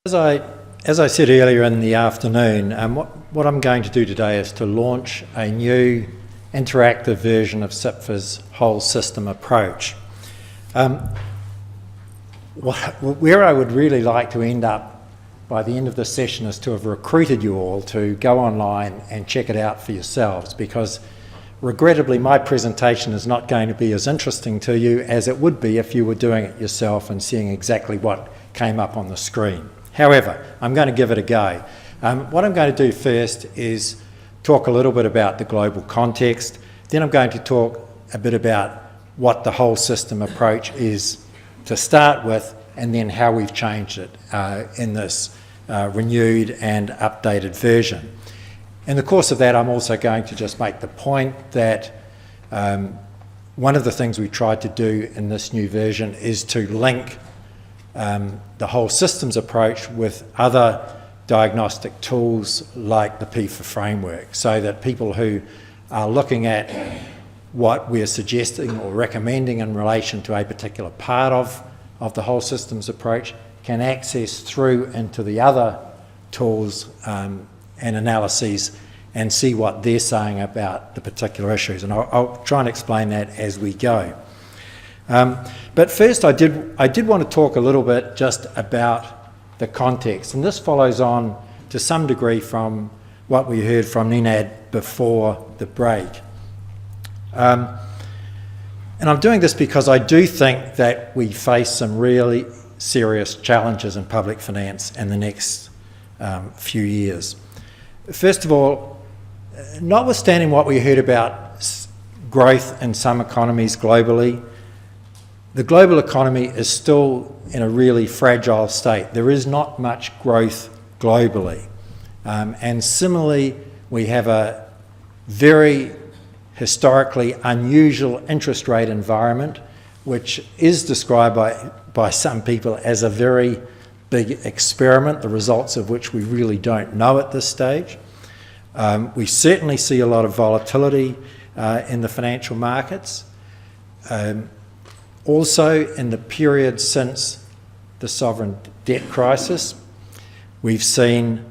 As I said earlier in the afternoon, what I'm going to do today is to launch a new interactive version of CIPFA's whole system approach. Where I would really like to end up by the end of this session is to have recruited you all to go online and check it out for yourselves, because regrettably my presentation is not going to be as interesting to you as it would be if you were doing it yourself and seeing exactly what came up on the screen. However, I'm going to give it a go. What I'm going to do first is talk a little bit about the global context. Then I'm going to talk a bit about what the whole system approach is to start with, and then how we've changed it in this renewed and updated version. In the course of that, I'm also going to just make the point that one of the things we tried to do in this new version is to link the whole systems approach with other diagnostic tools like the PIFA framework, so that people who are looking at what we're suggesting or recommending in relation to a particular part of the whole systems approach can access through into the other tools and analyses and see what they're saying about the particular issues. And I'll try and explain that as we go. But first I did want to talk a little bit just about the context, and this follows on to some degree from what we heard from Nenad before the break. And I'm doing this because I do think that we face some really serious challenges in public finance in the next few years. First of all, notwithstanding what we heard about growth in some economies globally, the global economy is still in a really fragile state. There is not much growth globally. And similarly, we have a very historically unusual interest rate environment, which is described by some people as a very big experiment, the results of which we really don't know at this stage. We certainly see a lot of volatility in the financial markets. Also, in the period since the sovereign debt crisis, we've seen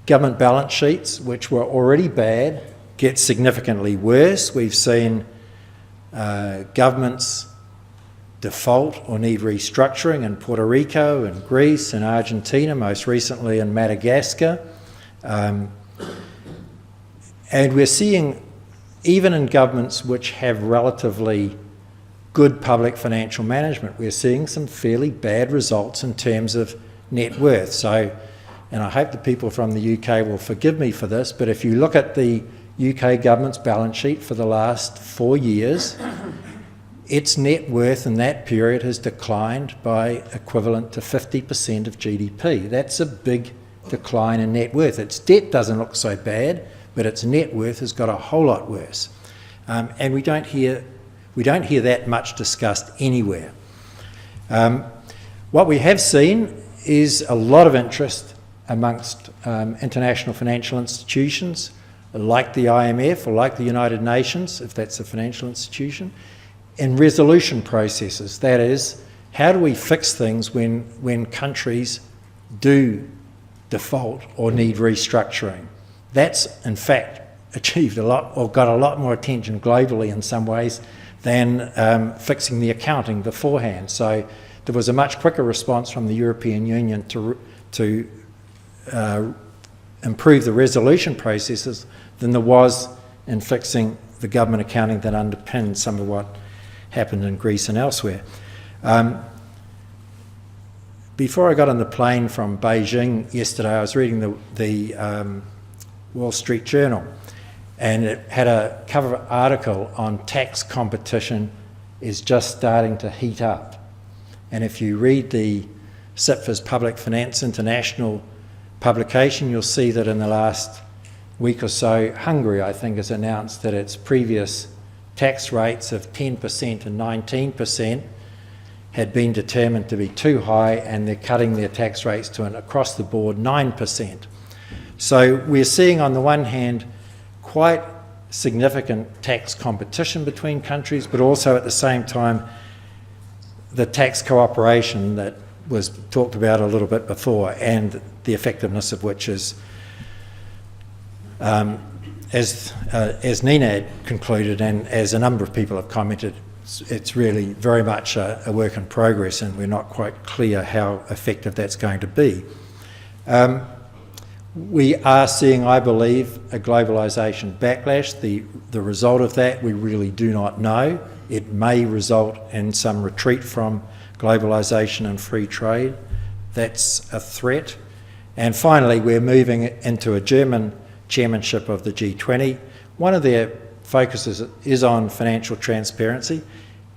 government balance sheets, which were already bad, get significantly worse. We've seen governments default or need restructuring in Puerto Rico and Greece and Argentina, most recently in Madagascar. And we're seeing, even in governments which have relatively good public financial management, we're seeing some fairly bad results in terms of net worth. So, and I hope the people from the UK will forgive me for this, but if you look at the UK government's balance sheet for the last 4 years, its net worth in that period has declined by equivalent to 50% of GDP. That's a big decline in net worth. Its debt doesn't look so bad, but its net worth has got a whole lot worse. And we don't hear that much discussed anywhere. What we have seen is a lot of interest amongst international financial institutions like the IMF or like the United Nations, if that's a financial institution, in resolution processes. That is, how do we fix things when countries do default or need restructuring? That's in fact achieved a lot, or got a lot more attention globally in some ways than fixing the accounting beforehand. So there was a much quicker response from the European Union to improve the resolution processes than there was in fixing the government accounting that underpinned some of what happened in Greece and elsewhere. Before I got on the plane from Beijing yesterday, I was reading the Wall Street Journal, and it had a cover article on tax competition is just starting to heat up. And if you read the CIPFA's Public Finance International publication, you'll see that in the last week or so, Hungary, I think, has announced that its previous tax rates of 10% and 19% had been determined to be too high, and they're cutting their tax rates to an across the board 9%. So we're seeing, on the one hand, quite significant tax competition between countries, but also at the same time the tax cooperation that was talked about a little bit before, and the effectiveness of which is, as NENAD concluded, and as a number of people have commented, it's really very much a work in progress, and we're not quite clear how effective that's going to be. We are seeing, I believe, a globalisation backlash. The result of that we really do not know. It may result in some retreat from globalisation and free trade. That's a threat. And finally, we're moving into a German chairmanship of the G20. One of their focuses is on financial transparency.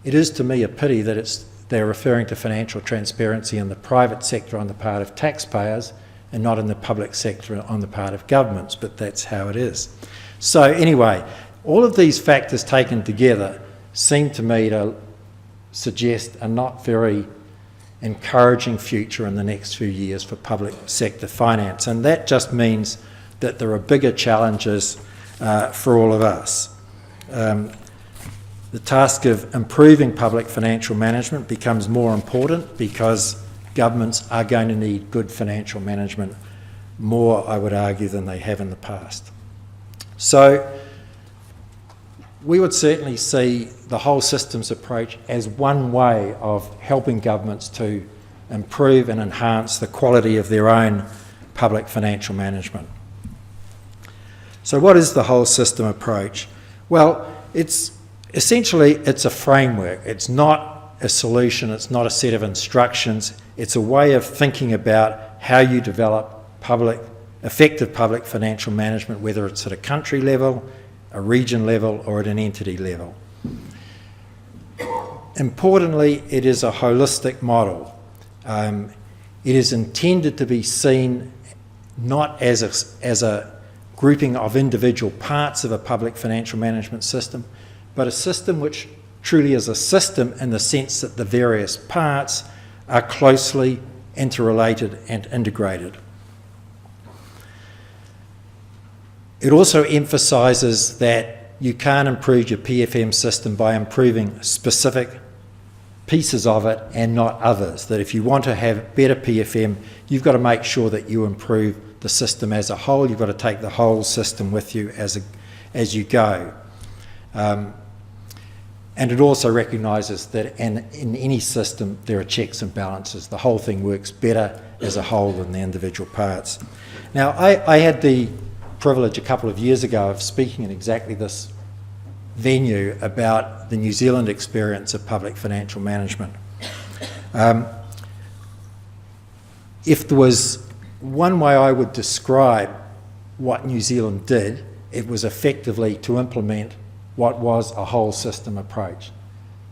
It is, to me, a pity that they're referring to financial transparency in the private sector on the part of taxpayers and not in the public sector on the part of governments, but that's how it is. So anyway, all of these factors taken together seem to me to suggest a not very encouraging future in the next few years for public sector finance, and that just means that there are bigger challenges for all of us. The task of improving public financial management becomes more important because governments are going to need good financial management more, I would argue, than they have in the past. So we would certainly see the whole systems approach as one way of helping governments to improve and enhance the quality of their own public financial management. So what is the whole system approach? Well, it's a framework. It's not a solution, it's not a set of instructions, it's a way of thinking about how you develop effective public financial management, whether it's at a country level, a region level, or at an entity level. Importantly, it is a holistic model. It is intended to be seen not as a grouping of individual parts of a public financial management system, but a system which truly is a system in the sense that the various parts are closely interrelated and integrated. It also emphasises that you can't improve your PFM system by improving specific pieces of it and not others. That if you want to have better PFM, you've got to make sure that you improve the system as a whole. You've got to take the whole system with you as you go. And it also recognises that in any system there are checks and balances. The whole thing works better as a whole than the individual parts. Now, I had the privilege a couple of years ago of speaking in exactly this venue about the New Zealand experience of public financial management. If there was one way I would describe what New Zealand did, it was effectively to implement what was a whole system approach.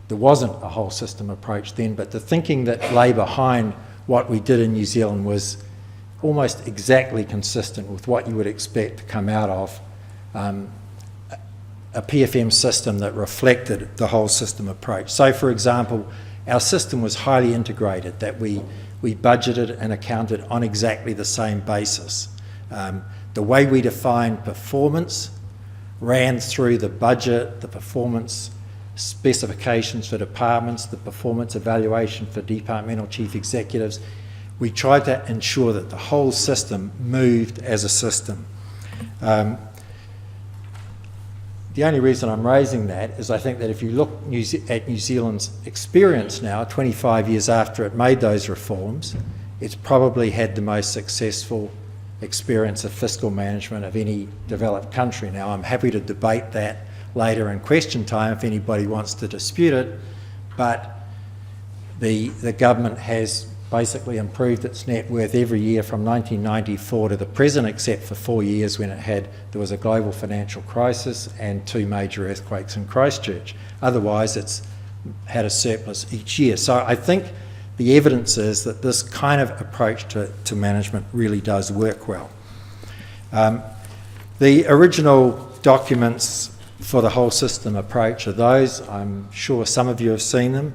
There wasn't a whole system approach then, but the thinking that lay behind what we did in New Zealand was almost exactly consistent with what you would expect to come out of a PFM system that reflected the whole system approach. So, for example, our system was highly integrated, that we budgeted and accounted on exactly the same basis. The way we defined performance ran through the budget, the performance specifications for departments, the performance evaluation for departmental chief executives. We tried to ensure that the whole system moved as a system. The only reason I'm raising that is I think that if you look at New Zealand's experience now, 25 years after it made those reforms, it's probably had the most successful experience of fiscal management of any developed country. Now, I'm happy to debate that later in question time if anybody wants to dispute it, but the government has basically improved its net worth every year from 1994 to the present, except for 4 years when there was a global financial crisis and 2 major earthquakes in Christchurch. Otherwise, it's had a surplus each year. So I think the evidence is that this kind of approach to management really does work well. The original documents for the whole system approach are those. I'm sure some of you have seen them.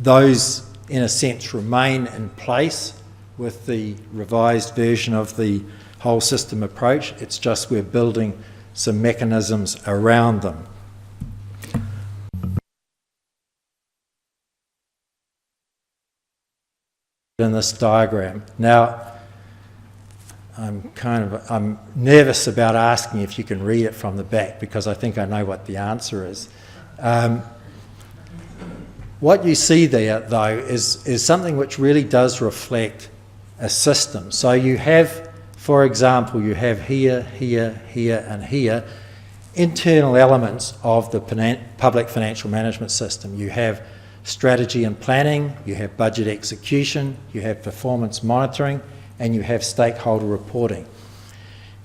Those, in a sense, remain in place with the revised version of the whole system approach. It's just we're building some mechanisms around them. in this diagram. Now, I'm nervous about asking if you can read it from the back because I think I know what the answer is. What you see there, though, is something which really does reflect a system. So you have, for example, you have here, here, here, and here, internal elements of the public financial management system. You have strategy and planning, you have budget execution, you have performance monitoring, and you have stakeholder reporting.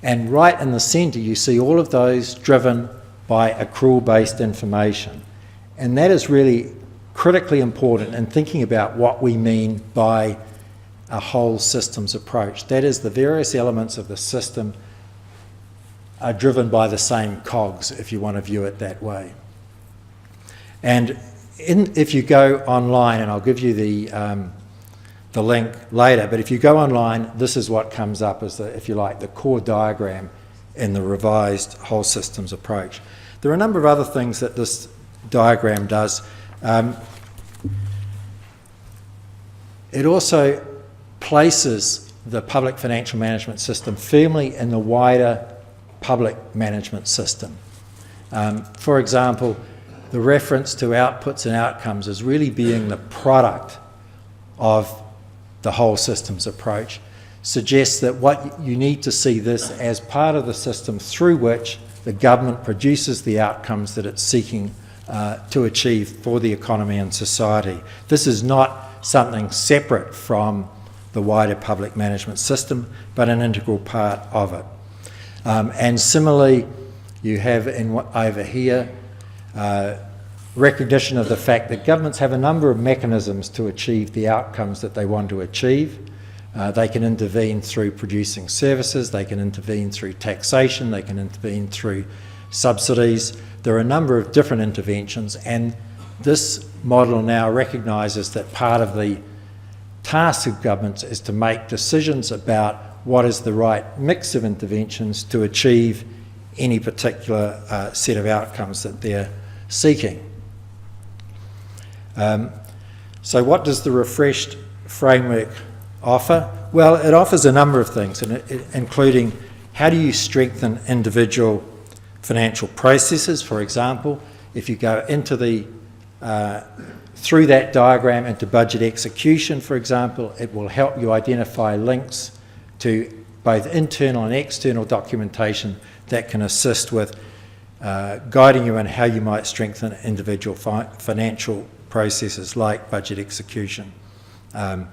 And right in the centre, you see all of those driven by accrual-based information. And that is really critically important in thinking about what we mean by a whole systems approach. That is, the various elements of the system are driven by the same cogs, if you want to view it that way. And if you go online, and I'll give you the link later, but if you go online, this is what comes up as, if you like, the core diagram in the revised whole systems approach. There are a number of other things that this diagram does. It also places the public financial management system firmly in the wider public management system. For example, the reference to outputs and outcomes as really being the product of the whole systems approach suggests that what you need to see this as part of the system through which the government produces the outcomes that it's seeking to achieve for the economy and society. This is not something separate from the wider public management system, but an integral part of it. And similarly, you have over here recognition of the fact that governments have a number of mechanisms to achieve the outcomes that they want to achieve. They can intervene through producing services, they can intervene through taxation, they can intervene through subsidies. There are a number of different interventions, and this model now recognises that part of the task of governments is to make decisions about what is the right mix of interventions to achieve any particular set of outcomes that they're seeking. So what does the refreshed framework offer? Well, it offers a number of things, including how do you strengthen individual financial processes. For example, if you go into through that diagram into budget execution, for example, it will help you identify links to both internal and external documentation that can assist with guiding you in how you might strengthen individual financial processes like budget execution. As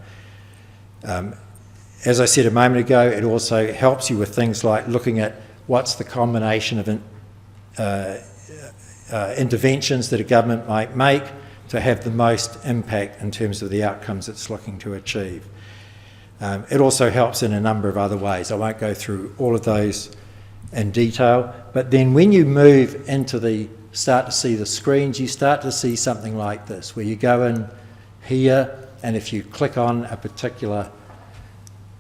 I said a moment ago, it also helps you with things like looking at what's the combination of interventions that a government might make to have the most impact in terms of the outcomes it's looking to achieve. It also helps in a number of other ways. I won't go through all of those in detail, but then when you move into start to see the screens, you start to see something like this, where you go in here, and if you click on a particular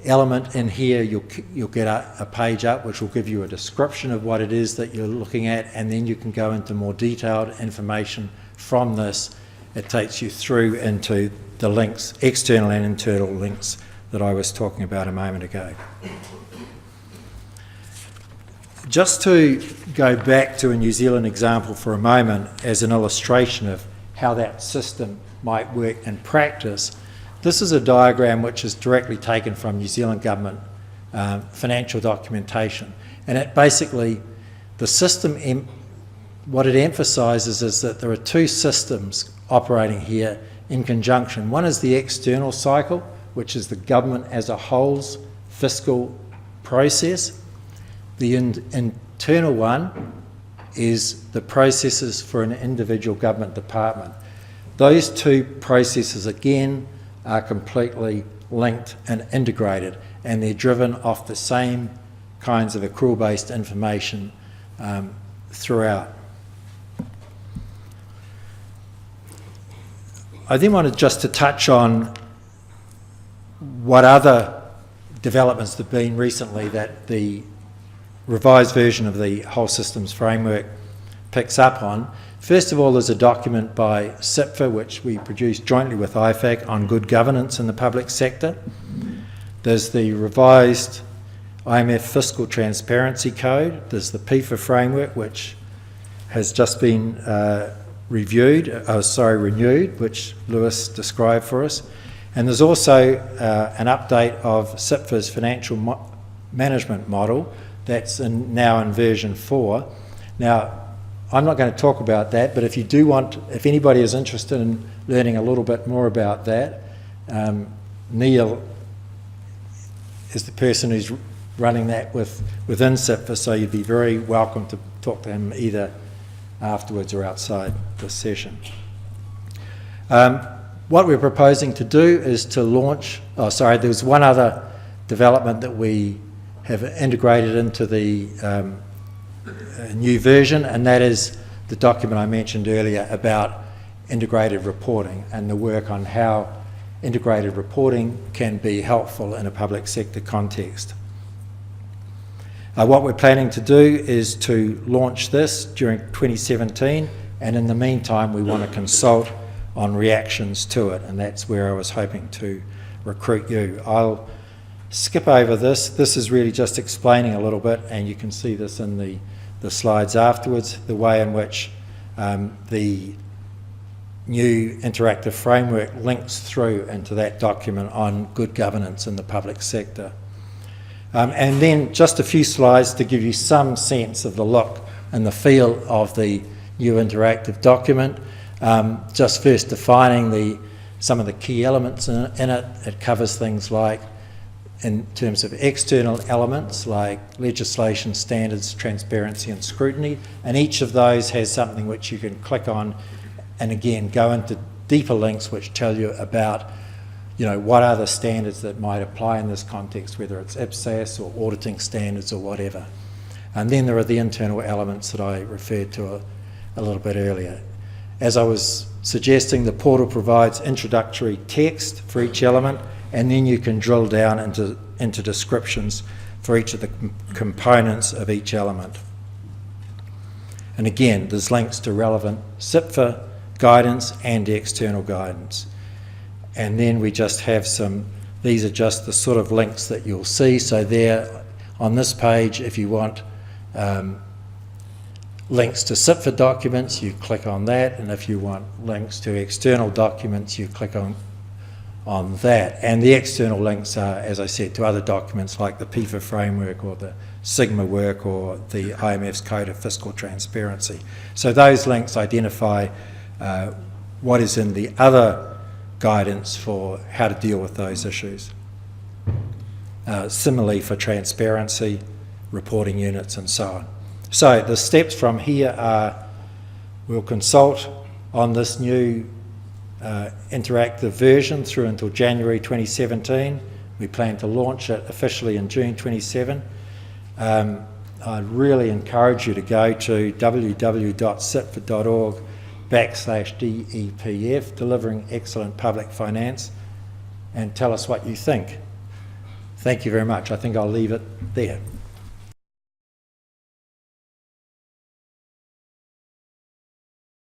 element in here, you'll get a page up which will give you a description of what it is that you're looking at, and then you can go into more detailed information from this. It takes you through into the links, external and internal links, that I was talking about a moment ago. Just to go back to a New Zealand example for a moment as an illustration of how that system might work in practice, this is a diagram which is directly taken from New Zealand government financial documentation. And it basically, the system, what it emphasises is that there are two systems operating here in conjunction. One is the external cycle, which is the government as a whole's fiscal process. The internal one is the processes for an individual government department. Those two processes, again, are completely linked and integrated, and they're driven off the same kinds of accrual-based information throughout. I then wanted just to touch on what other developments there have been recently that the revised version of the whole systems framework picks up on. First of all, there's a document by CIPFA, which we produced jointly with IFAC, on good governance in the public sector. There's the revised IMF Fiscal Transparency Code. There's the PIFA framework, which has just been renewed, which Lewis described for us. And there's also an update of CIPFA's financial management model that's now in version 4. Now, I'm not going to talk about that, but if anybody is interested in learning a little bit more about that, Neil is the person who's running that within CIPFA, so you'd be very welcome to talk to him either afterwards or outside the session. What we're proposing to do is to launch, there's one other development that we have integrated into the new version, and that is the document I mentioned earlier about integrated reporting and the work on how integrated reporting can be helpful in a public sector context. What we're planning to do is to launch this during 2017, and in the meantime we want to consult on reactions to it, and that's where I was hoping to recruit you. I'll skip over this. This is really just explaining a little bit, and you can see this in the slides afterwards, the way in which the new interactive framework links through into that document on good governance in the public sector. And then just a few slides to give you some sense of the look and the feel of the new interactive document. Just first defining some of the key elements in it. It covers things like, in terms of external elements like legislation, standards, transparency and scrutiny, and each of those has something which you can click on and again go into deeper links which tell you about what are the standards that might apply in this context, whether it's IPSAS or auditing standards or whatever. And then there are the internal elements that I referred to a little bit earlier. As I was suggesting, the portal provides introductory text for each element, and then you can drill down into descriptions for each of the components of each element. And again, there's links to relevant CIPFA guidance and external guidance. And then we just have these are just the sort of links that you'll see. So there on this page, if you want links to CIPFA documents, you click on that, and if you want links to external documents, you click on that. And the external links are, as I said, to other documents like the PIFA framework or the Sigma work or the IMF's Code of Fiscal Transparency. So those links identify what is in the other guidance for how to deal with those issues. Similarly for transparency, reporting units and so on. So the steps from here are, we'll consult on this new interactive version through until January 2017. We plan to launch it officially in June 27. I'd really encourage you to go to www.cipfa.org/DEPF, Delivering Excellent Public Finance, and tell us what you think. Thank you very much. I think I'll leave it there.